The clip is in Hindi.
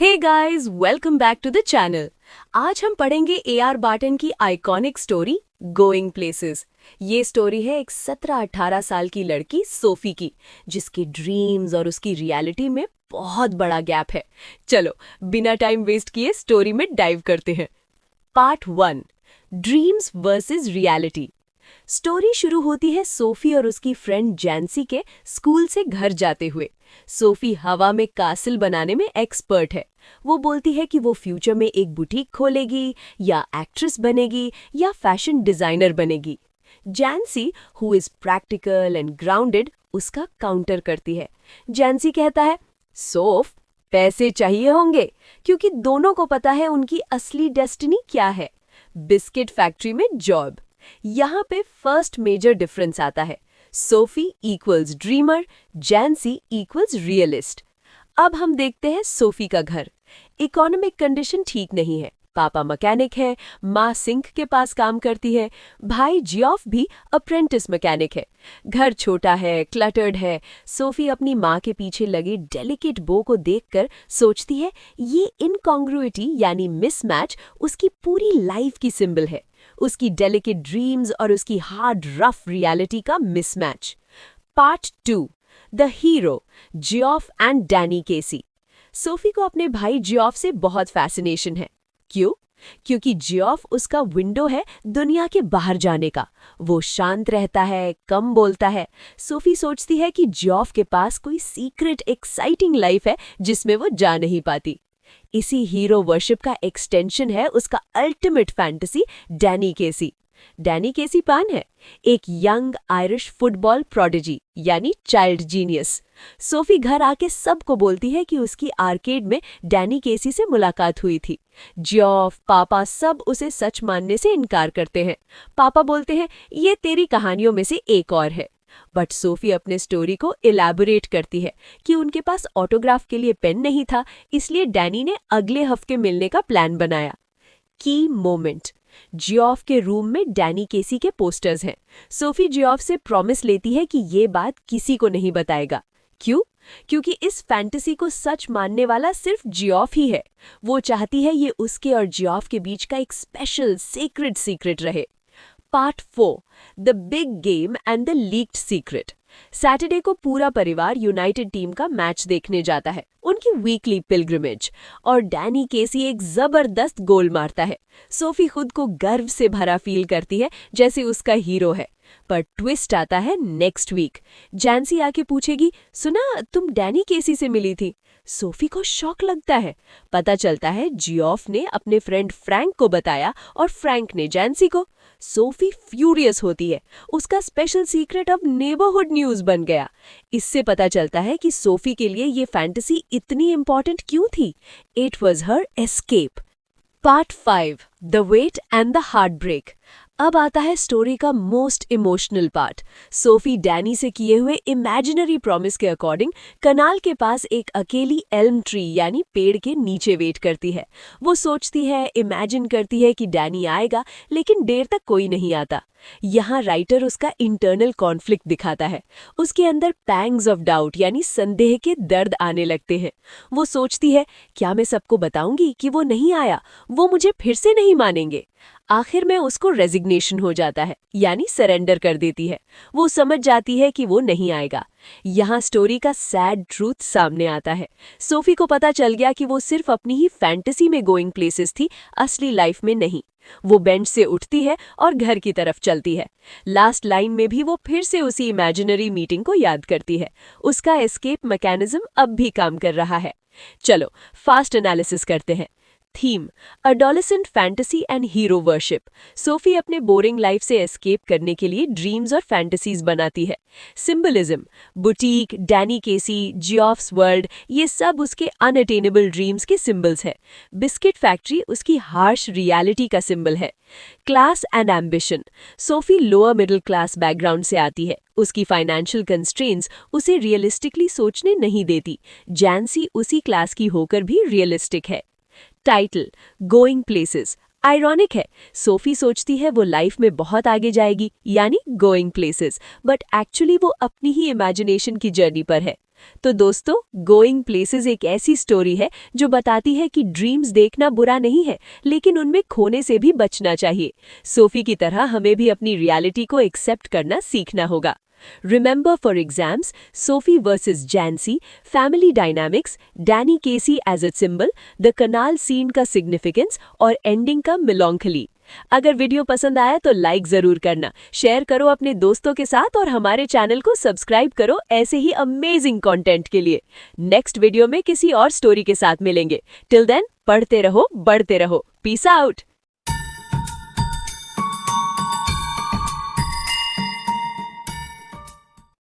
Hey guys, welcome back to the channel. आज हम पढ़ेंगे ए.आर. बार्टन की आइकॉनिक स्टोरी गोइंग प्लेसेस। ये स्टोरी है एक 17-18 साल की लड़की सोफी की, जिसके ड्रीम्स और उसकी रियलिटी में बहुत बड़ा गैप है। चलो बिना टाइम वेस्ट किए स्टोरी में डाइव करते हैं। Part 1, dreams versus reality. Story शुरू होती है सोफी और उसकी फ्रेंड जैंसी के स्कूल से घर जाते हुए। सोफी हवा में कासल बनाने में एक्सपर्ट है। वो बोलती है कि वो फ्यूचर में एक बुटीक खोलेगी या एक्ट्रेस बनेगी या फैशन डिजाइनर बनेगी। Jancy, who is practical and grounded, उसका काउंटर करती है। जैंसी कहता है, सोफ, पैसे चाहिए होंगे, क्योंकि दोनों को पता है उनकी असली डेस्टिनी क्या है, बिस्किट फैक्ट्री में जॉब। यहाँ पे फर्स्ट मेजर डिफरेंस आता है। Sophie equals dreamer, Jancy equals realist. अब हम देखते हैं सोफी का घर। इकोनॉमिक कंडीशन ठीक नहीं है। पापा मैकेनिक है, माँ सिंक के पास काम करती है, भाई जियोफ भी अप्रेंटिस मैकेनिक है। घर छोटा है, क्लटर्ड है। सोफी अपनी माँ के पीछे लगे डेलिकेट बो को देखकर सोचती है, ये इनकॉन्ग्रुइटी यानी मिसमैच उसकी पूरी लाइफ की सिंबल है। उसकी डेलिकेट ड्रीम्स और उसकी हार्ड रफ रियलिटी का mismatch. Part 2, the hero, Geoff and Danny Casey. Sophie को अपने भाई जियोफ से बहुत फैसिनेशन है। क्यों? क्योंकि जियोफ उसका विंडो है दुनिया के बाहर जाने का। वो शांत रहता है, कम बोलता है। सोफी सोचती है कि जियोफ के पास कोई सीक्रेट एक्साइटिंग लाइफ है जिसमें वो जा नहीं पाती। इसी हीरो वर्शिप का एक्सटेंशन है उसका अल्टीमेट फैंटेसी, डैनी केसी। डैनी केसी पान है एक यंग आयरिश फुटबॉल प्रोडिजी यानी चाइल्ड जीनियस। सोफी घर आके सबको बोलती है कि उसकी आर्केड में डैनी केसी से मुलाकात हुई थी। जियोफ, पापा सब उसे सच मानने से इनकार करते हैं। पापा बोलते हैं, ये तेरी कहानियों में से एक और है। बट सोफी अपने स्टोरी को इलैबोरेट करती है कि उनके पास ऑटोग्राफ के लिए पेन नहीं था, इसलिए डैनी ने अगले हफ्ते मिलने का प्लान बनाया। की मोमेंट, जियोफ के रूम में डैनी केसी के पोस्टर्स हैं। सोफी जियोफ से प्रॉमिस लेती है कि ये बात किसी को नहीं बताएगा। क्यों? क्योंकि इस फैंटेसी को सच मानने वाला सिर्फ जियोफ ही है। वो चाहती है ये उसके और जियोफ के बीच का एक स्पेशल सीक्रेट सीक्रेट रहे। Part 4, the big game and the leaked secret. Saturday को पूरा परिवार यूनाइटेड टीम का मैच देखने जाता है, उनकी वीकली पिलग्रिमेज, और डैनी केसी एक जबरदस्त गोल मारता है। सोफी खुद को गर्व से भरा फील करती है, जैसे उसका हीरो है। पर ट्विस्ट आता है नेक्स्ट वीक। जैंसी आके पूछेगी, सुना तुम डैनी केसी से मिली थी? सोफी को शॉक लगता है। पता चलता है जियोफ ने अपने फ्रेंड फ्रैंक को बताया और फ्रैंक ने जैंसी को। सोफी फ्यूरियस होती है। उसका स्पेशल सीक्रेट अब नेबरहुड न्यूज बन गया। इससे पता चलता है कि सोफी के लिए ये फैंटेसी इतनी इंपॉर्टेंट क्यों थी। It was her escape. Part 5, the wait and the heartbreak. अब आता है स्टोरी का most emotional part. Sophie Danny से किए हुए इमेजिनरी प्रॉमिस के अकॉर्डिंग कनाल के पास एक अकेली एल्म ट्री यानी पेड़ के नीचे वेट करती है। वो सोचती है, इमेजिन करती है कि डैनी आएगा, लेकिन देर तक कोई नहीं आता। यहाँ राइटर उसका इंटरनल कॉन्फ्लिक्ट दिखाता है। उसके अंदर पैंग्स ऑफ डाउट यानी संदेह के दर्द आने लगते हैं। वो सोचती है, क्या मैं सबको बताऊंगी कि वो नहीं आया? वो मुझे फिर से नहीं मानेंगे। आखिर में उसको रेजिग्नेशन हो जाता है यानी सरेंडर कर देती है। वो समझ जाती है कि वो नहीं आएगा। यहाँ स्टोरी का सैड ट्रूथ सामने आता है। सोफी को पता चल गया कि वो सिर्फ अपनी ही फैंटेसी में गोइंग प्लेसेस थी, असली लाइफ में नहीं। वो बेंच से उठती है और घर की तरफ चलती है। लास्ट लाइन में भी वो फिर से उसी इमेजिनरी मीटिंग को याद करती है। उसका एस्केप मैकेनिज्म अब भी काम कर रहा है। चलो फास्ट एनालिसिस करते हैं। Theme, adolescent fantasy and hero worship. Sophie अपने बोरिंग लाइफ से एस्केप करने के लिए ड्रीम्स और फैंटेसीज बनाती है। सिंबलिज्म, बुटीक, डैनी केसी, जियोफ्स वर्ल्ड, ये सब उसके अनअटेनेबल ड्रीम्स के सिंबल्स है। बिस्किट फैक्ट्री उसकी हार्श रियलिटी का सिंबल है। Class and ambition, Sophie lower middle class background से आती है। उसकी फाइनेंशियल कंस्ट्रेंट्स उसे रियलिस्टिकली सोचने नहीं देती। जैंसी उसी क्लास की होकर भी रियलिस्टिक है। Title, going places. आयरॉनिक है, सोफी सोचती है वो लाइफ में बहुत आगे जाएगी यानी गोइंग प्लेसेस, बट एक्चुअली वो अपनी ही इमेजिनेशन की जर्नी पर है। तो दोस्तों, गोइंग प्लेसेस एक ऐसी स्टोरी है जो बताती है कि ड्रीम्स देखना बुरा नहीं है, लेकिन उनमें खोने से भी बचना चाहिए। सोफी की तरह हमें भी अपनी रियलिटी को एक्सेप्ट करना सीखना होगा। Remember for exams, Sophie versus Jancy, family dynamics, Danny Casey as a symbol, the canal scene का significance और ending का melancholy। अगर वीडियो पसंद आया तो लाइक जरूर करना, शेयर करो अपने दोस्तों के साथ और हमारे चैनल को सब्सक्राइब करो ऐसे ही अमेजिंग कंटेंट के लिए। नेक्स्ट वीडियो में किसी और स्टोरी के साथ मिलेंगे। टिल देन, पढ़ते रहो, बढ़ते रहो। Peace out.